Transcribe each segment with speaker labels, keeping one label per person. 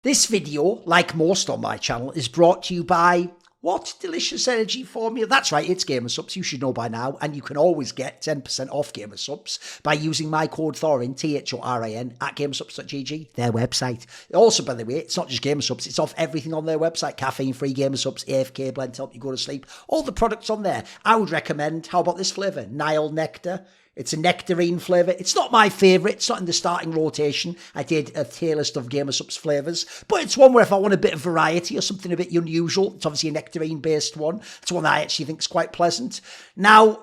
Speaker 1: This video, like most on my channel, is brought to you by what delicious energy formula? That's right, it's Gamer Supps. You should know by now, and you can always get 10% off Gamer Supps by using my code Thorin, Thorin, at gamersupps.gg, their website. Also, by the way, it's not just Gamer Supps, it's off everything on their website. Caffeine-free Gamer Supps, AFK blend to help you go to sleep. All the products on there. I would recommend, how about this flavour? Nile Nectar. It's a nectarine flavour. It's not my favourite. It's not in the starting rotation. I did a tier list of Gamer Supps flavours. But it's one where if I want a bit of variety or something a bit unusual, it's obviously a nectarine-based one. It's one that I actually think is quite pleasant. Now,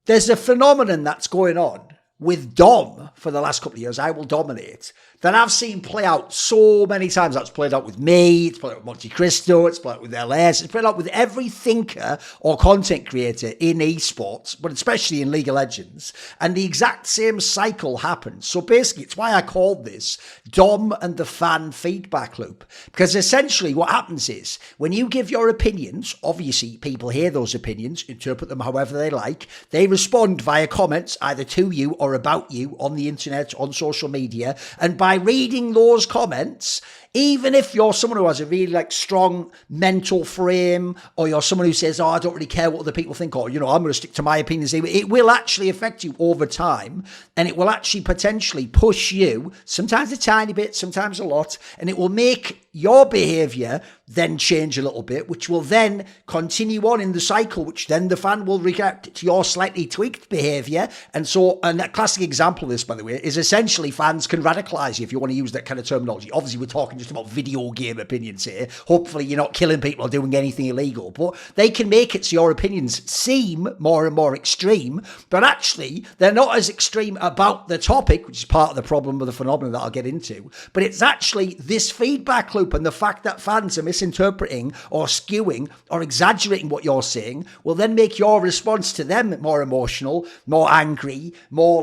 Speaker 1: there's a phenomenon that's going on with Dom for the last couple of years, IWillDominate, that I've seen play out so many times. That's played out with me, it's played out with Monte Cristo, it's played out with LS, it's played out with every thinker or content creator in esports, but especially in League of Legends. And the exact same cycle happens. So basically, it's why I called this Dom and the fan feedback loop. Because essentially what happens is, when you give your opinions, obviously people hear those opinions, interpret them however they like, they respond via comments either to you or about you on the internet, on social media, and by reading those comments, even if you're someone who has a really strong mental frame, or you're someone who says, oh, I don't really care what other people think, or, I'm going to stick to my opinions, it will actually affect you over time, and it will actually potentially push you, sometimes a tiny bit, sometimes a lot, and it will make your behaviour then change a little bit, which will then continue on in the cycle, which then the fan will react to your slightly tweaked behaviour. And that classic example of this, by the way, is essentially fans can radicalise you, if you want to use that kind of terminology. Obviously, we're talking just about video game opinions here. Hopefully, you're not killing people or doing anything illegal, but they can make it so your opinions seem more and more extreme, but actually, they're not as extreme about the topic, which is part of the problem with the phenomenon that I'll get into, but it's actually this feedback loop and the fact that fans are misinterpreting or skewing or exaggerating what you're saying will then make your response to them more emotional, more angry, more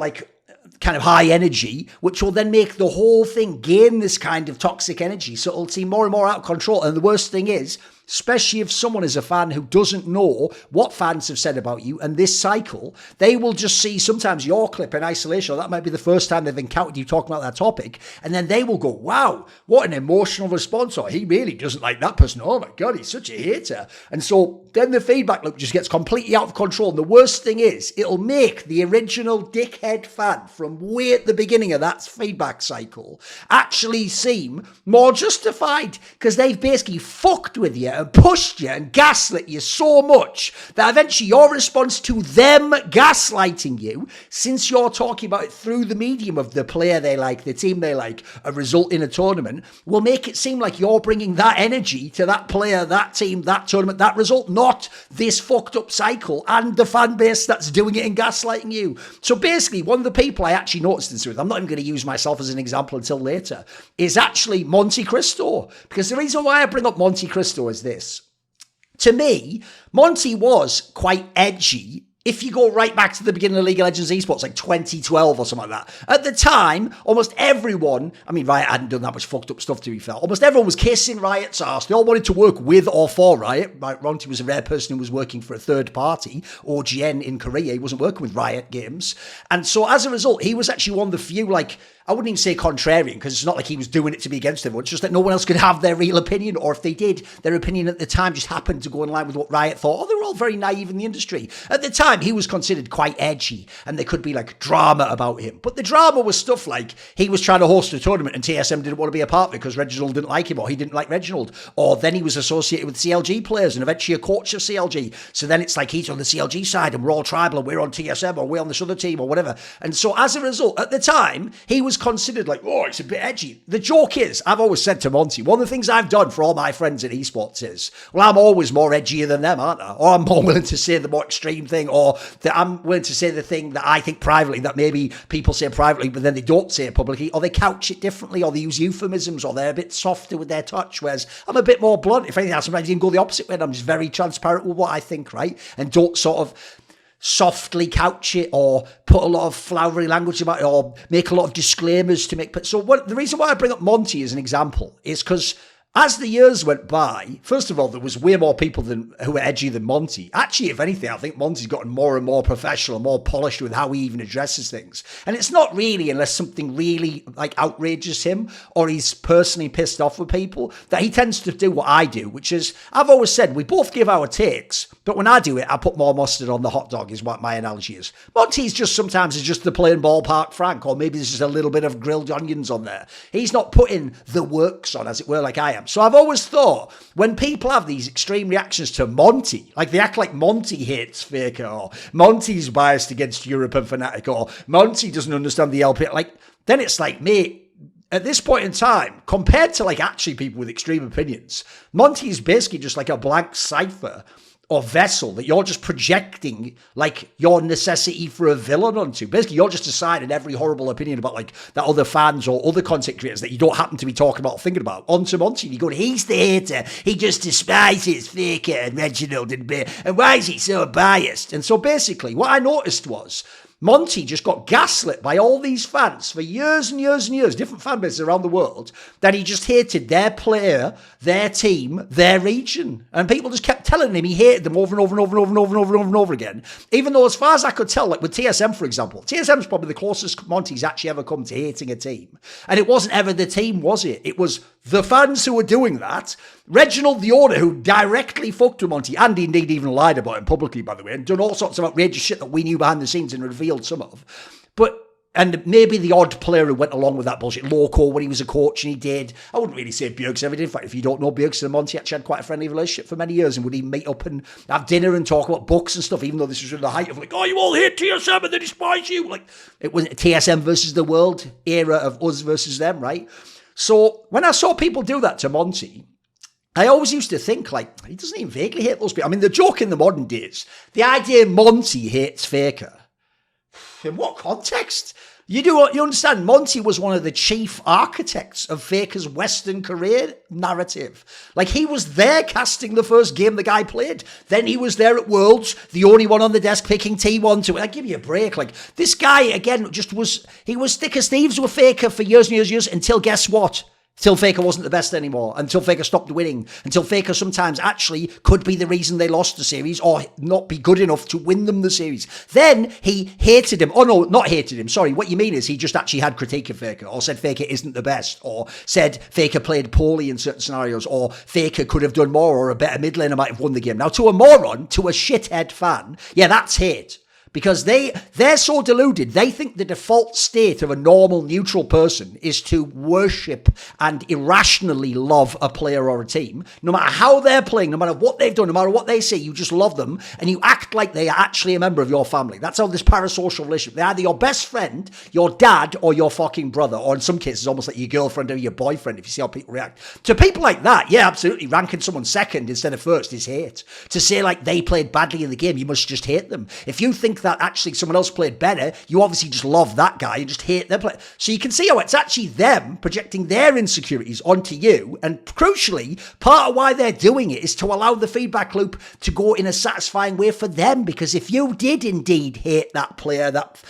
Speaker 1: kind of high energy, which will then make the whole thing gain this kind of toxic energy. So it'll seem more and more out of control. And the worst thing is, especially if someone is a fan who doesn't know what fans have said about you and this cycle, they will just see sometimes your clip in isolation, or that might be the first time they've encountered you talking about that topic, and then they will go, wow, what an emotional response, or he really doesn't like that person, oh my god, he's such a hater. And so then the feedback loop just gets completely out of control. And the worst thing is, it'll make the original dickhead fan from way at the beginning of that feedback cycle actually seem more justified, because they've basically fucked with you and pushed you and gaslit you so much that eventually your response to them gaslighting you, since you're talking about it through the medium of the player they like, the team they like, a result in a tournament, will make it seem like you're bringing that energy to that player, that team, that tournament, that result, not this fucked up cycle and the fan base that's doing it and gaslighting you. So basically, one of the people I actually noticed this with, I'm not even going to use myself as an example until later, is actually Monte Cristo. Because the reason why I bring up Monte Cristo is this. To me, Monty was quite edgy. If you go right back to the beginning of League of Legends esports, 2012 or something like that. At the time, almost everyone, Riot hadn't done that much fucked up stuff, to be fair. Almost everyone was kissing Riot's arse. They all wanted to work with or for Riot. Monty was a rare person who was working for a third party, OGN in Korea. He wasn't working with Riot Games. And so as a result, he was actually one of the few, I wouldn't even say contrarian, because it's not like he was doing it to be against everyone. It's just that no one else could have their real opinion, or if they did, their opinion at the time just happened to go in line with what Riot thought. Or they were all very naive in the industry. At the time, he was considered quite edgy, and there could be drama about him. But the drama was stuff like he was trying to host a tournament and TSM didn't want to be a part of it because Reginald didn't like him, or he didn't like Reginald. Or then he was associated with CLG players and eventually a coach of CLG. So then it's he's on the CLG side and we're all tribal and we're on TSM or we're on this other team or whatever. And so as a result, at the time, he was considered oh, it's a bit edgy. The joke is, I've always said to Monty, one of the things I've done for all my friends in esports is, well, I'm always more edgier than them, aren't I? Or I'm more willing to say the more extreme thing, or that I'm willing to say the thing that I think privately, that maybe people say privately, but then they don't say it publicly, or they couch it differently, or they use euphemisms, or they're a bit softer with their touch, whereas I'm a bit more blunt. If anything, I sometimes even go the opposite way, and I'm just very transparent with what I think, right? And don't sort of softly couch it or put a lot of flowery language about it or make a lot of disclaimers to make. So the reason why I bring up Monty as an example is because as the years went by, first of all, there was way more people who were edgy than Monte. Actually, if anything, I think Monte's gotten more and more professional, more polished with how he even addresses things. And it's not really, unless something really outrages him or he's personally pissed off with people, that he tends to do what I do, which is, I've always said, we both give our takes, but when I do it, I put more mustard on the hot dog, is what my analogy is. Monte's sometimes just the plain ballpark Frank, or maybe there's just a little bit of grilled onions on there. He's not putting the works on, as it were, like I am. So I've always thought, when people have these extreme reactions to Monte, like they act like Monte hates Faker, or Monte's biased against Europe and Fnatic, or Monte doesn't understand the LP, then it's like, mate, at this point in time, compared to actually people with extreme opinions, Monte is basically just like a blank cipher or vessel that you're just projecting your necessity for a villain onto. Basically, you're just deciding every horrible opinion about that other fans or other content creators that you don't happen to be talking about or thinking about onto Monte. You go, he's the hater. He just despises Faker and Reginald and Bear. And why is he so biased? And so basically, what I noticed was Monte just got gaslit by all these fans for years and years and years, different fan bases around the world, that he just hated their player, their team, their region. And people just kept telling him he hated them over and over and over and over and over and over and over and over again. Even though, as far as I could tell, with TSM, for example, TSM's probably the closest Monte's actually ever come to hating a team. And it wasn't ever the team, was it? It was the fans who were doing that. Reginald, the owner, who directly fucked with Monte, and indeed even lied about him publicly, by the way, and done all sorts of outrageous shit that we knew behind the scenes and revealed some of. And maybe the odd player who went along with that bullshit, Loco, when he was a coach, and he did. I wouldn't really say Bjergsen ever did. In fact, if you don't know, Bjergsen and Monte actually had quite a friendly relationship for many years, and would even meet up and have dinner and talk about books and stuff, even though this was in the height of you all hate TSM and they despise you. It was TSM versus the world era of us versus them, right? So when I saw people do that to Monte, I always used to think, he doesn't even vaguely hate those people. I mean, the joke in the modern days, the idea Monte hates Faker. In what context? You understand, Monte was one of the chief architects of Faker's Western career narrative. He was there casting the first game the guy played. Then he was there at Worlds, the only one on the desk picking T1 to it. I give you a break. This guy, again, he was thick as thieves with Faker for years and years and years until guess what? Till Faker wasn't the best anymore, until Faker stopped winning, until Faker sometimes actually could be the reason they lost the series or not be good enough to win them the series. Then he hated him. Oh no, not hated him. Sorry, what you mean is he just actually had critique of Faker, or said Faker isn't the best, or said Faker played poorly in certain scenarios, or Faker could have done more, or a better mid laner might have won the game. Now, to a moron, to a shithead fan, yeah, that's hate. Because they're so deluded, they think the default state of a normal neutral person is to worship and irrationally love a player or a team. No matter how they're playing, no matter what they've done, no matter what they say, you just love them and you act like they are actually a member of your family. That's how this parasocial relationship. They're either your best friend, your dad, or your fucking brother, or in some cases almost like your girlfriend or your boyfriend, if you see how people react. To people like that, yeah, absolutely, ranking someone second instead of first is hate. To say they played badly in the game, you must just hate them. If you think that actually someone else played better, you obviously just love that guy and just hate their play. So you can see how it's actually them projecting their insecurities onto you, and crucially, part of why they're doing it is to allow the feedback loop to go in a satisfying way for them, because if you did indeed hate that player, that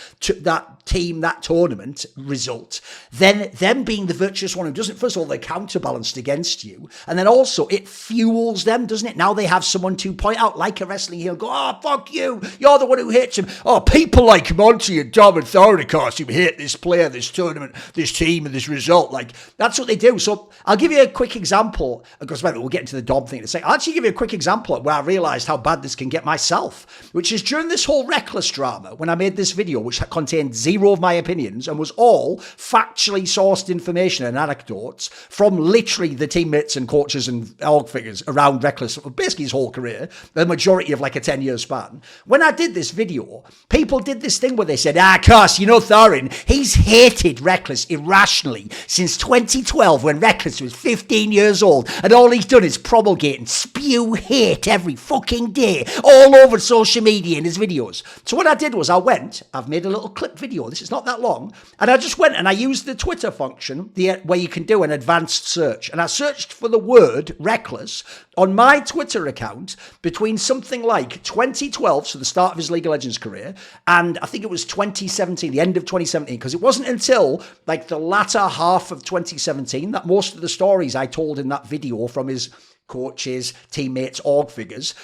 Speaker 1: team, that tournament result, then them being the virtuous one who doesn't, first of all, they're counterbalanced against you, and then also it fuels them, doesn't it? Now they have someone to point out, like a wrestling heel, go, oh, fuck you, you're the one who hates him. Oh, people like Monte and Dom and Thorin, of course, who hate this player, this tournament, this team, and this result. That's what they do. So I'll give you a quick example, because we'll get into the Dom thing in a second. I'll actually give you a quick example where I realised how bad this can get myself, which is during this whole Rekkles drama, when I made this video, which contained zero of my opinions and was all factually sourced information and anecdotes from literally the teammates and coaches and org figures around Rekkles, basically his whole career, the majority of a 10-year span. When I did this video, people did this thing where they said, Cos, Thorin, he's hated Rekkles irrationally since 2012 when Rekkles was 15 years old, and all he's done is promulgate and spew hate every fucking day all over social media in his videos. So what I did was I've made a little clip video, this is not that long, and I just went and I used the Twitter function where you can do an advanced search, and I searched for the word Rekkles on my Twitter account between something like 2012, so the start of his League of Legends his career. And I think it was 2017, the end of 2017, because it wasn't until like the latter half of 2017 that most of the stories I told in that video from his coaches, teammates, org figures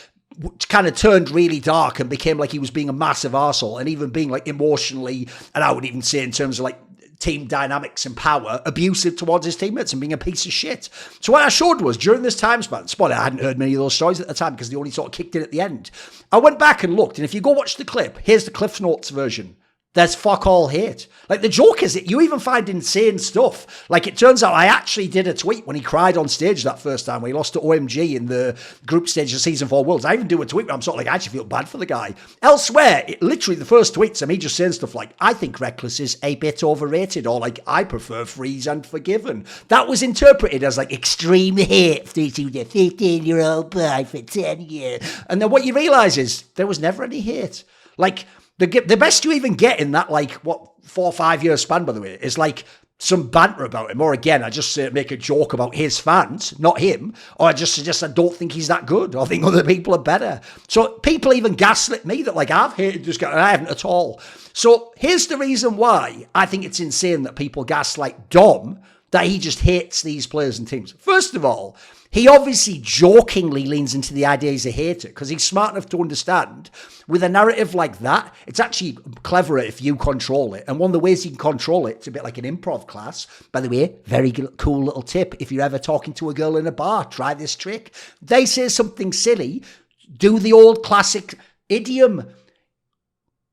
Speaker 1: kind of turned really dark and became like he was being a massive arsehole and even being like emotionally, and I would even say in terms of like team dynamics and power, abusive towards his teammates and being a piece of shit. So what I showed was, during this time span, I hadn't heard many of those stories at the time because they only sort of kicked in at the end. I went back and looked, and if you go watch the clip, here's the Cliff Notes version. There's fuck all hate. Like, the joke is that you even find insane stuff. Like, it turns out I actually did a tweet when he cried on stage that first time when he lost to OMG in the group stage of Season 4 Worlds. I even do a tweet where I'm sort of like, I actually feel bad for the guy. Elsewhere, literally the first tweets are me just saying stuff like, I think Rekkles is a bit overrated, or like, I prefer Freeze and Forgiven. That was interpreted as like extreme hate to the 15-year-old boy for 10 years. And then what you realise is there was never any hate. Like, the best you even get in that, like, 4 or 5 year span, by the way, is like some banter about him. Or again, I just make a joke about his fans, not him. Or I just suggest I don't think he's that good. Or I think other people are better. So people even gaslit me that, like, I've hated this guy, and I haven't at all. So here's the reason why I think it's insane that people gaslight Dom, that he just hates these players and teams. First of all, he obviously jokingly leans into the idea he's a hater because he's smart enough to understand with a narrative like that, it's actually cleverer if you control it. And one of the ways you can control it, it's a bit like an improv class. By the way, very cool little tip. If you're ever talking to a girl in a bar, try this trick. They say something silly, do the old classic idiom.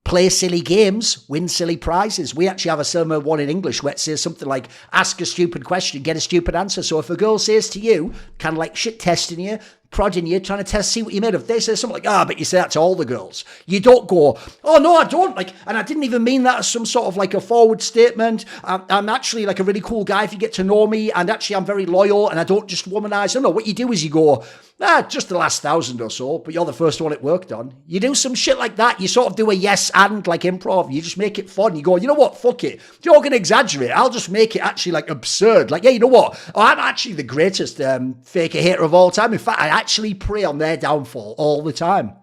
Speaker 1: Play silly games, win silly prizes. We actually have a similar one in English where it says something like, ask a stupid question, get a stupid answer. So if a girl says to you, kind of like shit testing you, prodding you, trying to see what you're made of, they say something like, but you say that to all the girls. You don't go, oh no, I don't. Like, and I didn't even mean that as some sort of like a forward statement. I'm actually like a really cool guy if you get to know me, and actually I'm very loyal and I don't just womanize. No, what you do is you go, just the last 1,000 or so, but you're the first one it worked on. You do some shit like that. You sort of do a yes and like improv. You just make it fun. You go, you know what? Fuck it. If you're going to exaggerate, I'll just make it actually like absurd. Like, yeah, you know what? Oh, I'm actually the greatest faker hater of all time. In fact, I actually prey on their downfall all the time.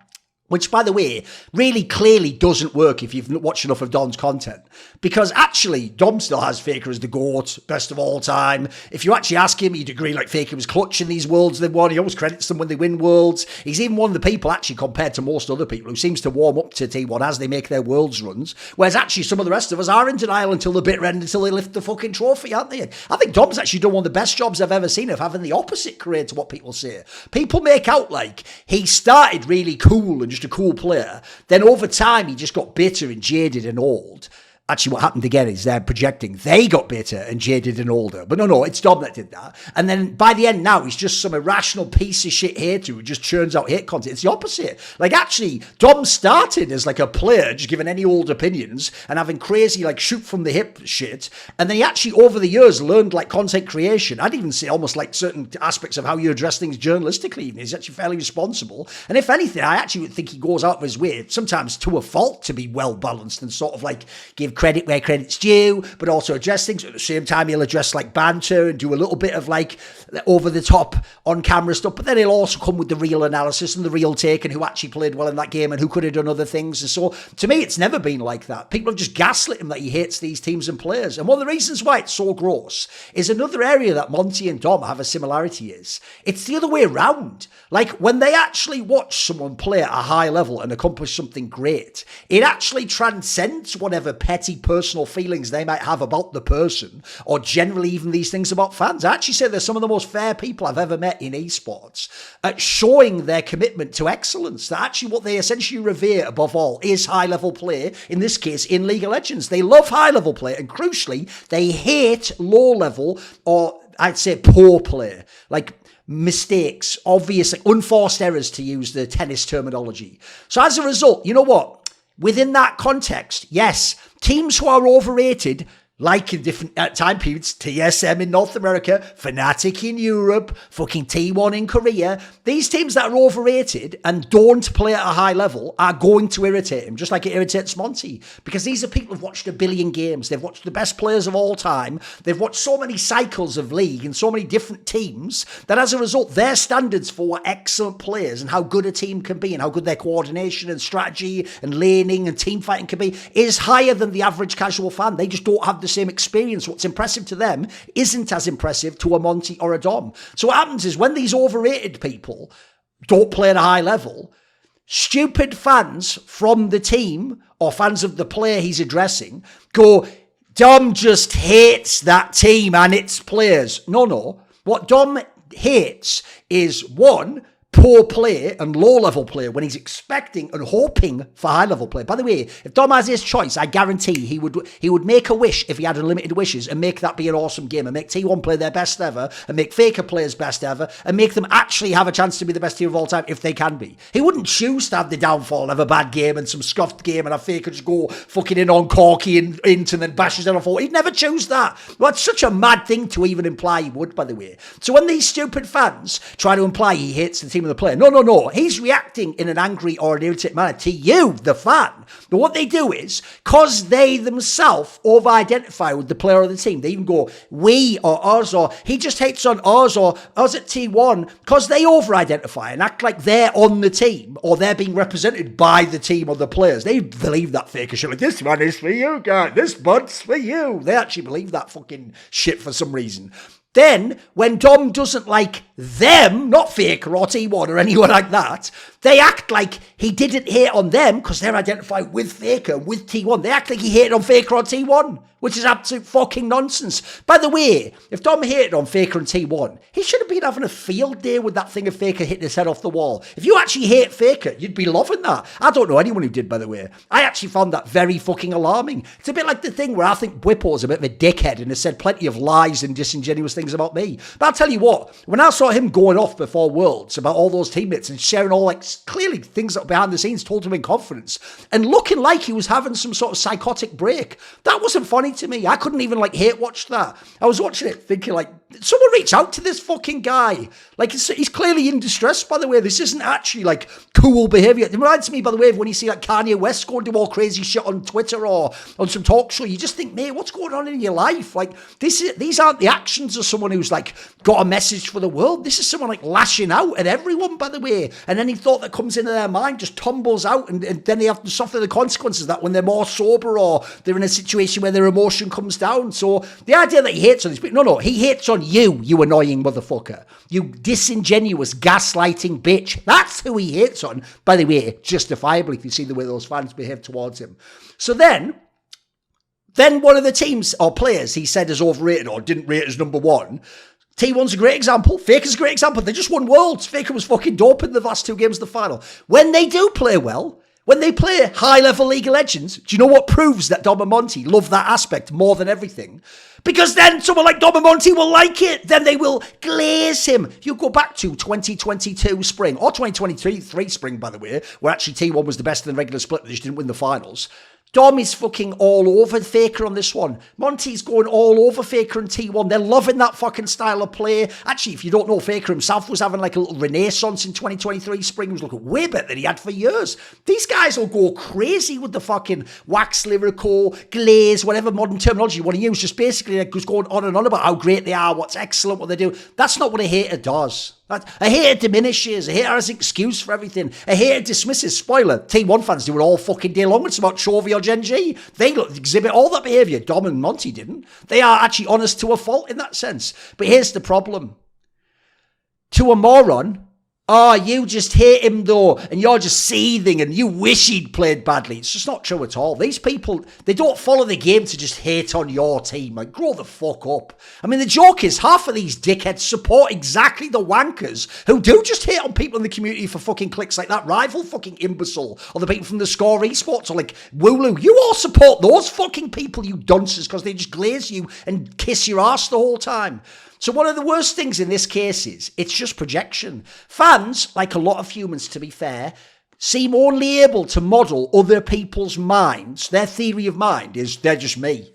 Speaker 1: Which, by the way, really clearly doesn't work if you've watched enough of Dom's content. Because actually, Dom still has Faker as the GOAT, best of all time. If you actually ask him, he'd agree like Faker was clutch in these worlds they've won. He always credits them when they win worlds. He's even one of the people, actually, compared to most other people, who seems to warm up to T1 as they make their worlds runs. Whereas actually, some of the rest of us are in denial until the bitter end, until they lift the fucking trophy, aren't they? I think Dom's actually done one of the best jobs I've ever seen of having the opposite career to what people say. People make out like he started really cool and just a cool player. Then over time, he just got bitter and jaded and old. Actually, what happened again is they're projecting. They got bitter and jaded and older. But no, it's Dom that did that. And then by the end now, he's just some irrational piece of shit hater who just churns out hate content. It's the opposite. Like, actually, Dom started as like a player, just giving any old opinions and having crazy like shoot from the hip shit. And then he actually, over the years, learned like content creation. I'd even say almost like certain aspects of how you address things journalistically. Even. He's actually fairly responsible. And if anything, I actually would think he goes out of his way, sometimes to a fault, to be well balanced and sort of like give credit where credit's due, but also address things. At the same time, he'll address like banter and do a little bit of like over the top on camera stuff, but then he'll also come with the real analysis and the real take and who actually played well in that game and who could have done other things. And so to me, it's never been like that. People have just gaslit him that he hates these teams and players. And one of the reasons why it's so gross is another area that Monty and Dom have a similarity is it's the other way around. Like when they actually watch someone play at a high level and accomplish something great, it actually transcends whatever petty personal feelings they might have about the person or generally even these things about fans. I actually say they're some of the most fair people I've ever met in esports at showing their commitment to excellence. That actually what they essentially revere above all is high level play, in this case in League of Legends. They love high level play and crucially they hate low level or I'd say poor play. Like mistakes, obvious, like unforced errors to use the tennis terminology. So as a result, you know what? Within that context, yes, teams who are overrated Like in different time periods, TSM in North America, Fnatic in Europe, fucking T1 in Korea. These teams that are overrated and don't play at a high level are going to irritate him, just like it irritates Monty. Because these are people who've watched a billion games. They've watched the best players of all time. They've watched so many cycles of league and so many different teams that as a result, their standards for what excellent players and how good a team can be and how good their coordination and strategy and laning and team fighting can be is higher than the average casual fan. They just don't have the same experience. What's impressive to them isn't as impressive to a Monty or a Dom. So what happens is when these overrated people don't play at a high level, stupid fans from the team or fans of the player he's addressing go, Dom just hates that team and its players. No. What Dom hates is, one, poor play and low-level play when he's expecting and hoping for high-level play. By the way, if Dom has his choice, I guarantee he would make a wish if he had unlimited wishes and make that be an awesome game and make T1 play their best ever and make Faker play his best ever and make them actually have a chance to be the best team of all time if they can be. He wouldn't choose to have the downfall and have a bad game and some scuffed game and have Faker just go fucking in on Corky and into and then bashes down on 4. He'd never choose that. Well, that's such a mad thing to even imply he would, by the way. So when these stupid fans try to imply he hates the team of the player, no. He's reacting in an angry or an irritated manner to you, the fan. But what they do is, because they themselves over-identify with the player of the team, they even go, we or us, or he just hates on us or us at T1, because they over-identify and act like they're on the team or they're being represented by the team or the players. They believe that Faker shit, like, this one is for you, guy. This bud's for you. They actually believe that fucking shit for some reason. Then, when Dom doesn't like them, not Faker or T1 or anyone like that, they act like he didn't hate on them because they're identified with Faker, with T1. They act like he hated on Faker or T1, which is absolute fucking nonsense. By the way, if Dom hated on Faker and T1, he should have been having a field day with that thing of Faker hitting his head off the wall. If you actually hate Faker, you'd be loving that. I don't know anyone who did, by the way. I actually found that very fucking alarming. It's a bit like the thing where I think Whipple's a bit of a dickhead and has said plenty of lies and disingenuous things about me. But I'll tell you what, when I saw him going off before Worlds about all those teammates and sharing all like clearly things that behind the scenes told him in confidence and looking like he was having some sort of psychotic break, that wasn't funny to me. I couldn't even like hate watch that. I was watching it thinking like, someone reach out to this fucking guy. Like he's clearly in distress, by the way. This isn't actually like cool behavior. It reminds me, by the way, of when you see like Kanye West go and do all crazy shit on Twitter or on some talk show. You just think, mate, what's going on in your life? Like these aren't the actions of someone who's like got a message for the world. This is someone like lashing out at everyone, by the way. And any thought that comes into their mind just tumbles out and then they have to suffer the consequences of that when they're more sober or they're in a situation where their emotion comes down. So the idea that he hates on these people, no, he hates on you annoying motherfucker. You disingenuous gaslighting bitch. That's who he hates on, by the way, justifiably if you see the way those fans behave towards him. So then one of the teams or players he said is overrated or didn't rate as number one, T1's a great example. Faker's a great example. They just won Worlds. Faker was fucking dope in the last 2 games of the final. When they do play well, when they play high-level League of Legends, do you know what proves that Dom and Monty love that aspect more than everything? Because then someone like Dom and Monty will like it. Then they will glaze him. You go back to 2022 spring, or 2023 spring, by the way, where actually T1 was the best in the regular split, but they just didn't win the finals. Dom is fucking all over Faker on this one. Monty's going all over Faker and T1. They're loving that fucking style of play. Actually, if you don't know, Faker himself was having like a little renaissance in 2023 spring. He was looking way better than he had for years. These guys will go crazy with the fucking wax lyrical, glaze, whatever modern terminology you want to use. Just basically like just going on and on about how great they are, what's excellent, what they do. That's not what a hater does. A hater diminishes. A hater has an excuse for everything. A hater dismisses. Spoiler, T1 fans do it all fucking day long. It's about Chovy or Gen G. They exhibit all that behaviour. Dom and Monty didn't. They are actually honest to a fault in that sense. But here's the problem. To a moron, you just hate him though, and you're just seething, and you wish he'd played badly. It's just not true at all. These people, they don't follow the game to just hate on your team. Like, grow the fuck up. I mean, the joke is half of these dickheads support exactly the wankers who do just hate on people in the community for fucking clicks like that rival fucking imbecile, or the people from the Score Esports, or like Wooloo. You all support those fucking people, you dunces, because they just glaze you and kiss your ass the whole time. So one of the worst things in this case is it's just projection. Fans, like a lot of humans to be fair, seem only able to model other people's minds. Their theory of mind is they're just me.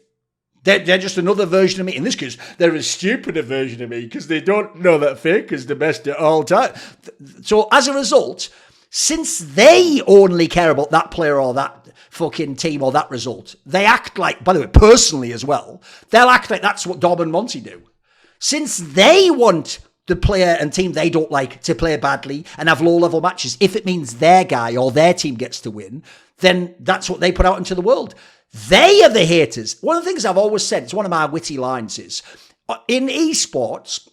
Speaker 1: They're just another version of me. In this case, they're a stupider version of me because they don't know that Fake is the best at all time. So as a result, since they only care about that player or that fucking team or that result, they act like, by the way, personally as well, they'll act like that's what Dom and Monty do. Since they want the player and team they don't like to play badly and have low-level matches, if it means their guy or their team gets to win, then that's what they put out into the world. They are the haters. One of the things I've always said, it's one of my witty lines, is in esports,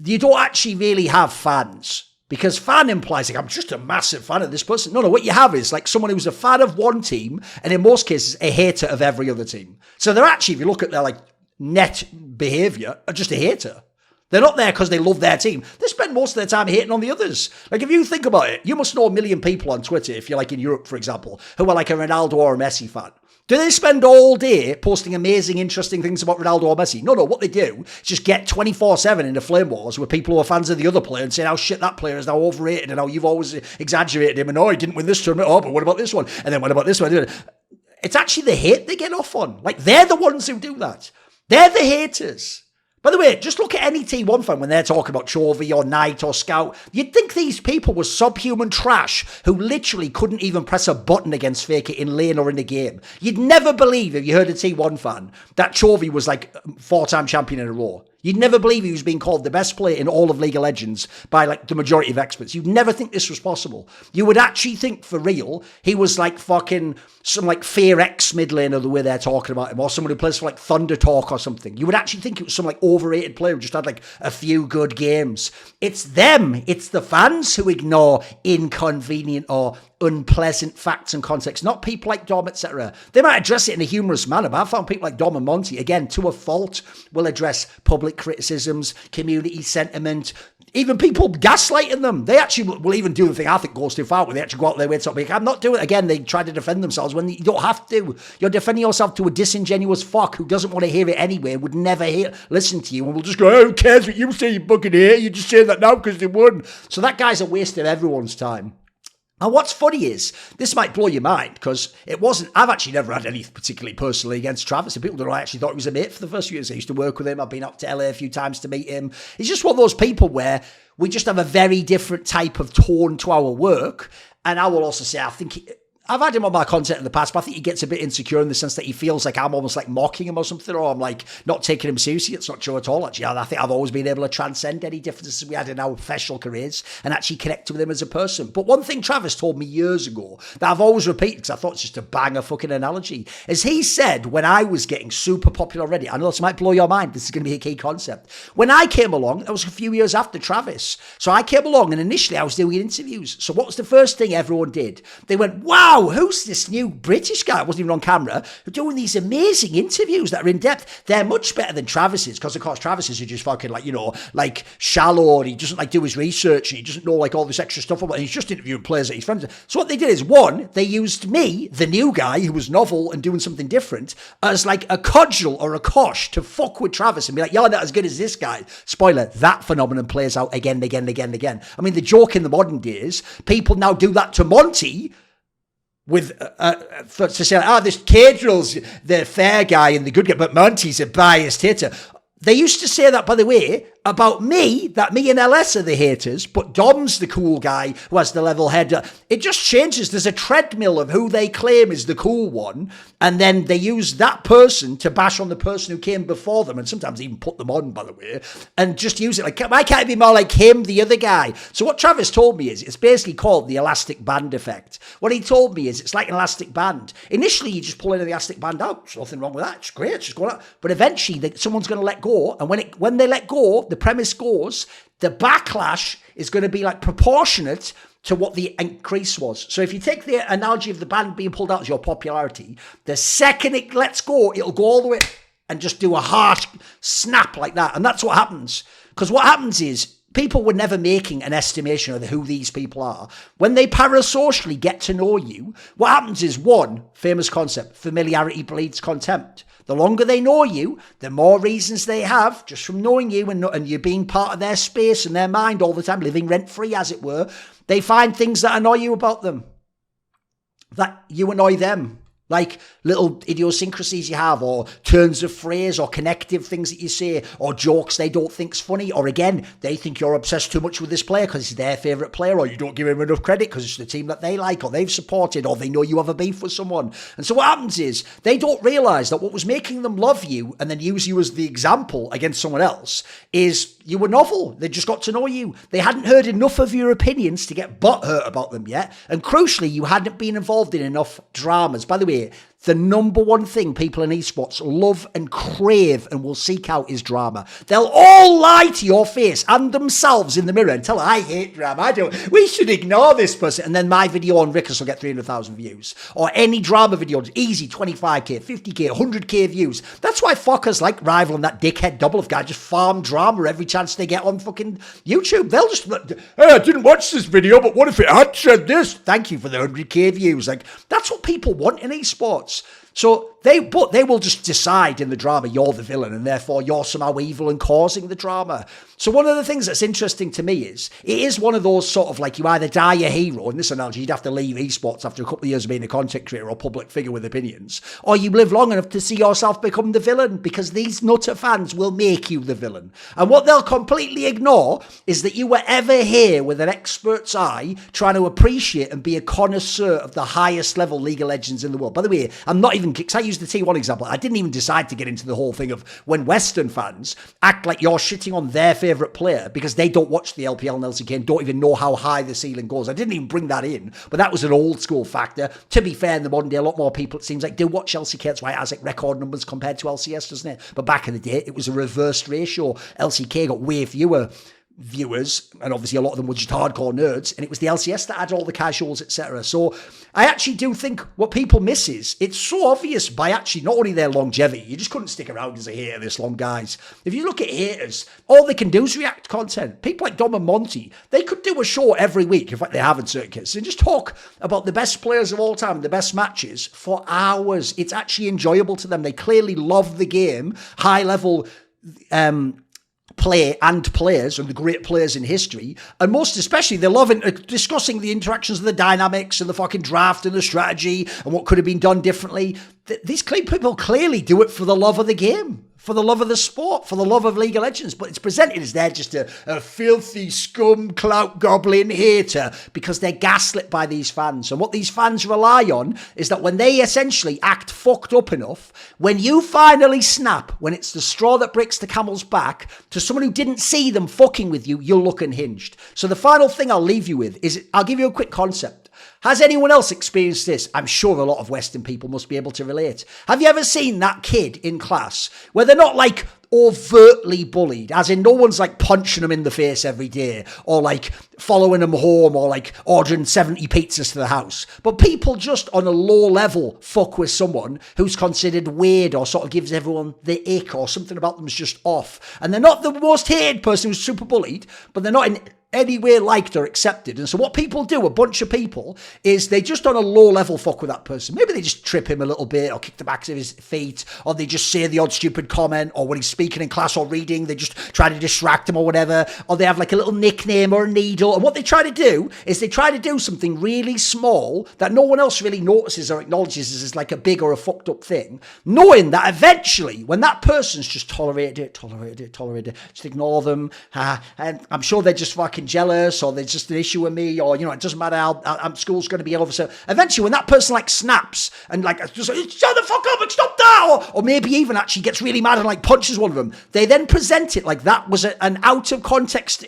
Speaker 1: you don't actually really have fans. Because fan implies, like, I'm just a massive fan of this person. No, what you have is like someone who's a fan of one team and in most cases a hater of every other team. So they're actually, if you look at their like net behavior, are just a hater. They're not there because they love their team. They spend most of their time hating on the others. Like, if you think about it, you must know 1 million people on Twitter, if you're like in Europe, for example, who are like a Ronaldo or a Messi fan. Do they spend all day posting amazing, interesting things about Ronaldo or Messi? No. What they do is just get 24/7 into flame wars with people who are fans of the other player and saying how shit that player is now overrated and how you've always exaggerated him and he didn't win this tournament. Oh, but what about this one? And then what about this one? It's actually the hate they get off on. Like, they're the ones who do that. They're the haters. By the way, just look at any T1 fan when they're talking about Chovy or Knight or Scout. You'd think these people were subhuman trash who literally couldn't even press a button against Faker in lane or in the game. You'd never believe, if you heard a T1 fan, that Chovy was like 4-time champion in a row. You'd never believe he was being called the best player in all of League of Legends by like the majority of experts. You'd never think this was possible. You would actually think for real he was like fucking some like Fear X mid laner the way they're talking about him, or someone who plays for like Thunder Talk or something. You would actually think it was some like overrated player who just had like a few good games. It's them. It's the fans who ignore inconvenient or unpleasant facts and context, not people like Dom, etc. They might address it in a humorous manner, but I found people like Dom and Monty, again, to a fault, will address public criticisms, community sentiment, even people gaslighting them. They actually will even do the thing I think goes too far, where they actually go out their way to be like, I'm not doing it. Again, they try to defend themselves when you don't have to. You're defending yourself to a disingenuous fuck who doesn't want to hear it anyway, would never listen to you, and will just go, oh, who cares what you say, you fucking hate? You just say that now because they won. So that guy's a waste of everyone's time. And what's funny is, this might blow your mind, because I've actually never had anything particularly personally against Travis. And people don't know, I actually thought he was a mate for the first few years. I used to work with him. I've been up to LA a few times to meet him. He's just one of those people where we just have a very different type of tone to our work. And I will also say, I think I've had him on my content in the past, but I think he gets a bit insecure in the sense that he feels like I'm almost like mocking him or something, or I'm like not taking him seriously. It's not true at all, actually. I think I've always been able to transcend any differences we had in our professional careers and actually connect with him as a person. But one thing Travis told me years ago that I've always repeated, because I thought it's just a banger fucking analogy, is he said when I was getting super popular already, I know this might blow your mind, this is going to be a key concept. When I came along, that was a few years after Travis. So I came along and initially I was doing interviews. So what was the first thing everyone did? They went, wow, who's this new British guy, wasn't even on camera, who doing these amazing interviews that are in depth? They're much better than Travis's, because of course Travis's are just fucking like, like shallow, and he doesn't like do his research, and he doesn't know like all this extra stuff about it. He's just interviewing players that he's friends with. So what they did is, one, they used me, the new guy who was novel and doing something different, as like a cudgel or a cosh to fuck with Travis and be like, you're not as good as this guy. Spoiler, that phenomenon plays out again and again and again and again. I mean, the joke in the modern days, people now do that to Monty, with to say, this Cadrill's the fair guy and the good guy, but Monty's a biased hater. They used to say that, by the way, about me, that me and LS are the haters, but Dom's the cool guy who has the level head. It just changes. There's a treadmill of who they claim is the cool one, and then they use that person to bash on the person who came before them, and sometimes even put them on, by the way, and just use it like, why can't it be more like him, the other guy? So what Travis told me is, it's basically called the elastic band effect. What he told me is, it's like an elastic band. Initially, you just pull the elastic band out. There's nothing wrong with that. It's great. It's just going out. But eventually, someone's going to let go, and when they let go, the premise goes, the backlash is going to be like proportionate to what the increase was. So if you take the analogy of the band being pulled out as your popularity, the second it lets go, it'll go all the way and just do a harsh snap like that. And that's what happens. Because what happens is, people were never making an estimation of who these people are. When they parasocially get to know you, what happens is, one, famous concept, familiarity breeds contempt. The longer they know you, the more reasons they have, just from knowing you and you being part of their space and their mind all the time, living rent-free, as it were, they find things that annoy you about them, that you annoy them. Like little idiosyncrasies you have, or turns of phrase, or connective things that you say, or jokes they don't think's funny, or again, they think you're obsessed too much with this player because it's their favourite player, or you don't give him enough credit because it's the team that they like, or they've supported, or they know you have a beef with someone. And so what happens is, they don't realise that what was making them love you and then use you as the example against someone else is you were novel. They just got to know you. They hadn't heard enough of your opinions to get butthurt about them yet. And crucially, you hadn't been involved in enough dramas. By the way, the number one thing people in esports love and crave and will seek out is drama. They'll all lie to your face and themselves in the mirror and tell her, I hate drama. We should ignore this person. And then my video on Rekkles will get 300,000 views. Or any drama video, easy 25k, 50k, 100k views. That's why fuckers like Rival and that dickhead double guy just farm drama every chance they get on fucking YouTube. They'll just, hey, I didn't watch this video, but what if it had said this? Thank you for the 100k views. Like, that's what people want in esports. So they will just decide in the drama you're the villain and therefore you're somehow evil and causing the drama. So one of the things that's interesting to me is it is one of those sort of like you either die a hero, in this analogy you'd have to leave esports after a couple of years of being a content creator or public figure with opinions, or you live long enough to see yourself become the villain, because these nutter fans will make you the villain. And what they'll completely ignore is that you were ever here with an expert's eye trying to appreciate and be a connoisseur of the highest level League of Legends in the world. By the way, I'm not even, because I used the T1 example, I didn't even decide to get into the whole thing of when Western fans act like you're shitting on their favourite player because they don't watch the LPL and LCK and don't even know how high the ceiling goes. I didn't even bring that in, but that was an old school factor. To be fair, in the modern day, a lot more people, it seems like, do watch LCK. That's why it has like record numbers compared to LCS, doesn't it? But back in the day, it was a reversed ratio. LCK got way fewer viewers, and obviously a lot of them were just hardcore nerds, and it was the LCS that had all the casuals, etc. So I actually do think what people miss is it's so obvious by actually not only their longevity, you just couldn't stick around as a hater this long, guys. If you look at haters, all they can do is react to content. People like Dom and Monty, they could do a show every week, in fact they have in certain cases, and just talk about the best players of all time, the best matches for hours. It's actually enjoyable to them. They clearly love the game, high level play and players and the great players in history, and most especially they love discussing the interactions of the dynamics and the fucking draft and the strategy and what could have been done differently. These people clearly do it for the love of the game, for the love of the sport, for the love of League of Legends, but it's presented as they're just a filthy scum clout goblin hater because they're gaslit by these fans. And what these fans rely on is that when they essentially act fucked up enough, when you finally snap, when it's the straw that breaks the camel's back, to someone who didn't see them fucking with you, you'll look unhinged. So the final thing I'll leave you with is, I'll give you a quick concept. Has anyone else experienced this? I'm sure a lot of Western people must be able to relate. Have you ever seen that kid in class where they're not like overtly bullied, as in no one's like punching them in the face every day or like following them home or like ordering 70 pizzas to the house, but people just on a low level fuck with someone who's considered weird or sort of gives everyone the ick or something about them's just off, and they're not the most hated person who's super bullied, but they're not in anywhere liked or accepted. And so what people do, a bunch of people, is they just on a low level fuck with that person. Maybe they just trip him a little bit or kick the backs of his feet, or they just say the odd stupid comment, or when he's speaking in class or reading, they just try to distract him or whatever, or they have like a little nickname or a needle. And what they try to do is they try to do something really small that no one else really notices or acknowledges as like a big or a fucked up thing, knowing that eventually when that person's just tolerated it, just ignore them, and I'm sure they're just fucking jealous, or there's just an issue with me, or, you know, it doesn't matter how school's going to be over. So eventually when that person like snaps and like just like, shut the fuck up and stop that, or maybe even actually gets really mad and like punches one of them, they then present it like that was an out of context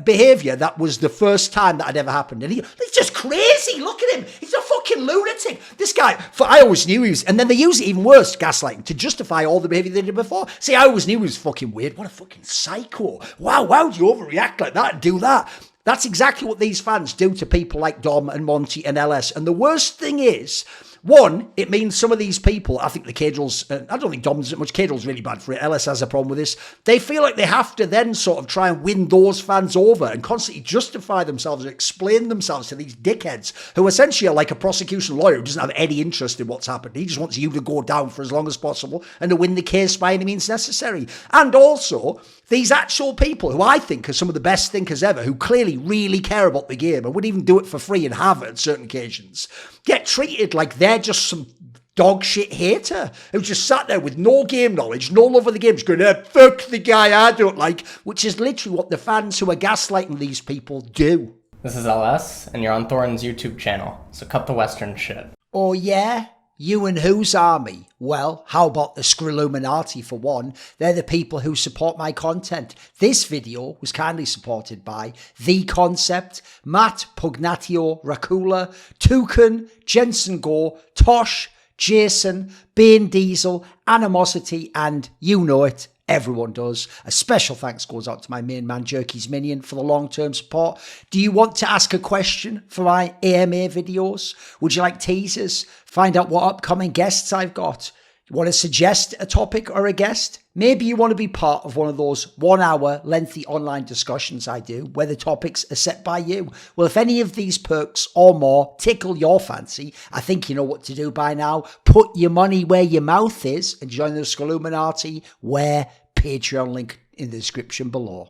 Speaker 1: behavior that was the first time that had ever happened. And he's just crazy. Look at him, he's a fucking lunatic, this guy. I always knew he was, and then they use it even worse, gaslighting, to justify all the behavior they did before. See, I always knew he was fucking weird. What a fucking psycho. Wow, do you overreact like that and do that? That's exactly what these fans do to people like Dom and Monty and LS. And the worst thing is, one, it means some of these people, I think the Cadrils, I don't think Dom's much, Cadrils really bad for it, LS has a problem with this, they feel like they have to then sort of try and win those fans over and constantly justify themselves and explain themselves to these dickheads who essentially are like a prosecution lawyer who doesn't have any interest in what's happened. He just wants you to go down for as long as possible and to win the case by any means necessary. And also, these actual people who I think are some of the best thinkers ever, who clearly really care about the game and would even do it for free and have it at certain occasions, get treated like they're just some dog shit hater who just sat there with no game knowledge, no love of the game, just going, fuck the guy I don't like, which is literally what the fans who are gaslighting these people do.
Speaker 2: This is LS, and you're on Thorin's YouTube channel, so cut the Western shit.
Speaker 1: Oh yeah? You and whose army? Well, how about the Skrilluminati for one? They're the people who support my content. This video was kindly supported by The Concept, Matt, Pugnatio, Rajcula, Thooorin, Jensen Goh, Tosh, Jasun, Banediesel, Animosity, and you know it, everyone does. A special thanks goes out to my main man, Jerky's Minion, for the long-term support. Do you want to ask a question for my AMA videos? Would you like teasers? Find out what upcoming guests I've got? You want to suggest a topic or a guest? Maybe you want to be part of one of those 1 hour lengthy online discussions I do where the topics are set by you. Well, if any of these perks or more tickle your fancy, I think you know what to do by now. Put your money where your mouth is and join the Skrilluminati, where Patreon link in the description below.